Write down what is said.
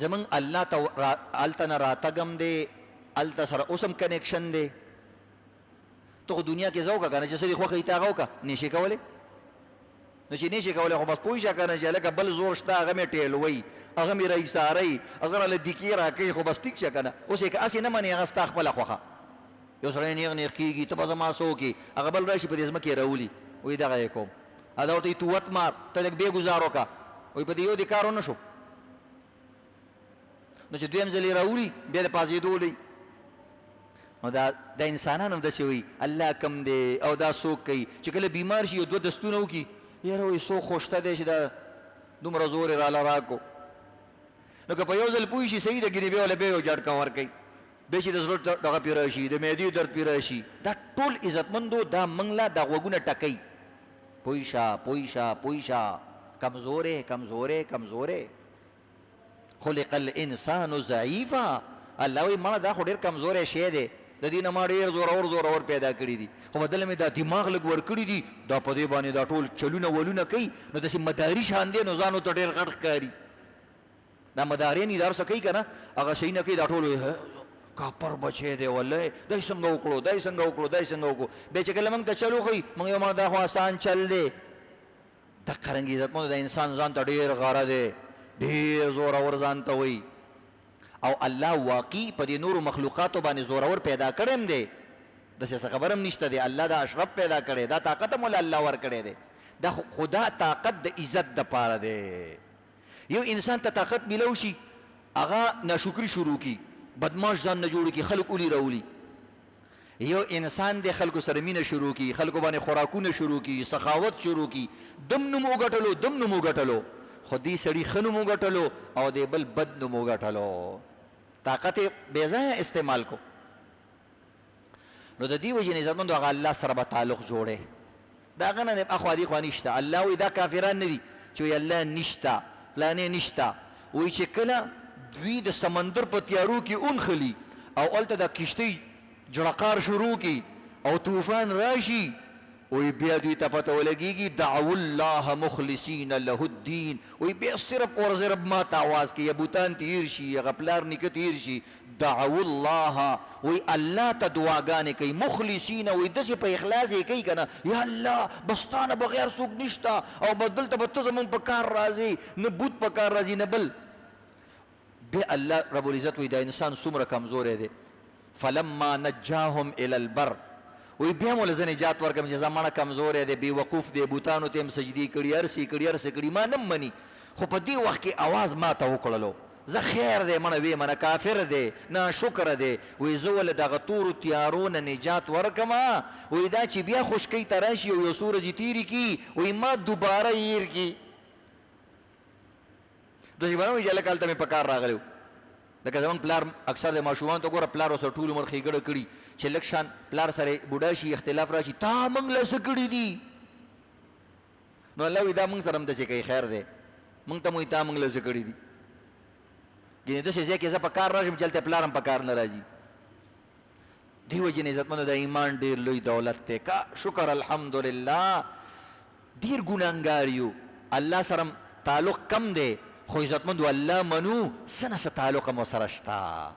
زمن الله ته هلته نه راتګم دی، هلته سره اوس هم کنیکشن دی. ته خو دنیا کې ځه وکړه که نه چې څه دې خوښه وي ته هغه وکړه، نشې کولی؟ نو چې نشې کولی خو بس پوه شه که نه چې هلکه بل زور شته هغه مې ټېلوئ، هغه مې رایساروئ، هغه راله دیکې راکوي، خو بس ټیک شه که نه. اوس یې که هسې نه منې هغه ستا خپله خوښه. یو سړی نیغ نیغ کېږي، ته به زما څه وکړې، هغه بل راشي په دې ځمکې یې راولي، وایي دغه یې کوم. دا ورته وایي توت مار، ته لږ بې ګزار وکړه، وایي په دې یو دې کار ونه شو. نو چې دویم ځل یې راولي بیا د پاڅېدو لئ. نو دا انسانان هم داسې وایي الله کم دی او دا څوک کوي چې کله بیمار شي یو دوه دستونه وکړي، یاره وایي څوک خو شته دی چې دا دومره زور یې راله راکړو. نو که په یو ځل پوه شي صحیح ده ګینې بیا وله بیا یو جټکه ورکوي، بیا چې د زړه دغه پې راشي، د معدې درد پې راشي. دا ټول عزتمندو دا موږ له دا غوږونه ټکوي. پوه شه پوه شه پوه شه، کمزورې کمزورې کمزورې. خلق الانسان ضعیفا، الله وایي مړه دا خو ډېر کمزوری شی دی، د دې نه ما ډېر زورور پیدا کړي دي، خو بدله مې دا دماغ لږ ورکړي دي، دا په دې باندې دا ټول چلونه ولونه کوي. نو داسې مداري شان دی نو ځان ورته ډېر غټ ښکاري. دا مدارین ادار څه کوي که نه، هغه شی نه کوي، دا ټول کاپر بچی دی والله، دای څنګه وکړو دای څنګه وکړو دای څنګه وکړو. بیا چې کله موږ ته چل وښیي موږ یو دا خو آسان چل دی. دقه رنګ عزتمندو د انسان ځان ته ډېر غاره دی، ډېر زورور ځان ته وایي. او الله واقعي په دې نورو مخلوقاتو باندې زورور پیدا کړی هم دی، داسې څه خبر هم نشته دی. الله دا اشرف پیدا کړی، دا طاقت هم الله ورکړی دی. دا خدا طاقت د عزت دپاره دی. یو انسان ته طاقت میلو شي هغه ناشکري شروع کړي، بدماش ځان نه جوړ کړي، خلک اولي راولي. یو انسان دی خلکو سره مینه شروع کړي، خلکو باندې خوراکونه شروع کړي، سخاوت شروع کړي، دم نوم وګټلو دم نوم وګټلو، خو دې سړي ښه نوم وګټلو او دې بل بد نوم وګټلو، طاقت یې بې ځایه استعمال کو. نو د دې وجې نه عزتمندو هغه الله سره به تعلق جوړی. د هغه نه اخوا دې خوا نشته. الله وایي دا کافران نه دي چې وایي الله نشته فلانې نشته، وایي چې کله دوی د سمندر په تیارو کې اونخلي او هلته د کشتۍ جړقار شروع کړي او طوفان راشي، وی بیا دوی ته پته ولګېږي دعو الله مخلصین له الدین، وی بیا صرف اور ضرب ما ته آواز کوي، یا بوتان تیر شي هغه پلار نیکه تیر شي، دعو الله وی الله ته دعاګانې کوي، مخلصین وی داسې په اخلاص یې کوي که نه، یا الله بس تا نه بغیر څوک نشته او بدلته به ته زمونږ په کار راځې، نه بوت په کار راځي نه بل. بیا الله رب العزت وی دا انسان څومره کمزوری دی. فلما نجاهم الی البر، وی بیا مو له زه نجات ورکړم چې زمانه کمزوری دی، بې وقوف دی، بوتانو ته هم سجدې کړي، هر څه کړي هر څه کړي، ما نه مني، خو په دې وخت کې اواز ما ته وکړلو، زه خیر دی منه ویې منه کافر دی نه شکر دی، وی زه ولې دغه تورو تیارو نه نجات ورکړم، وی دا چې بیا خشکۍ ته راشي او یو څو ورځې تېرې کړي، وی ما دوباره هیر کړي. داسې به نه وایي چې هلکه هلته مې په کار راغلی و. لکه زمونږ پلار اکثر د ماشومانو ته ګوره پلار ورسره ټول عمر ښېګړه کړي چې لږ شان پلار سره بوډا شي اختلاف راشي، تا موږ له څه کړي دي؟ نو الله وایي دا موږ سره هم داسې کوي، خیر دی موږ ته وایي تا موږ له څه کړي دي. یعنې داسې ځای کې زه په کار راشم چې هلته پلار هم په کار نه راځي. دې وجې نه عزتمندو د ایمان ډېر لوی دولت دی. که شکر الحمدلله ډېر ګناهګار یو، الله سره تعلق کم دی، خو عزتمندو الله منو څه نه څه تعلق هم ورسره شته.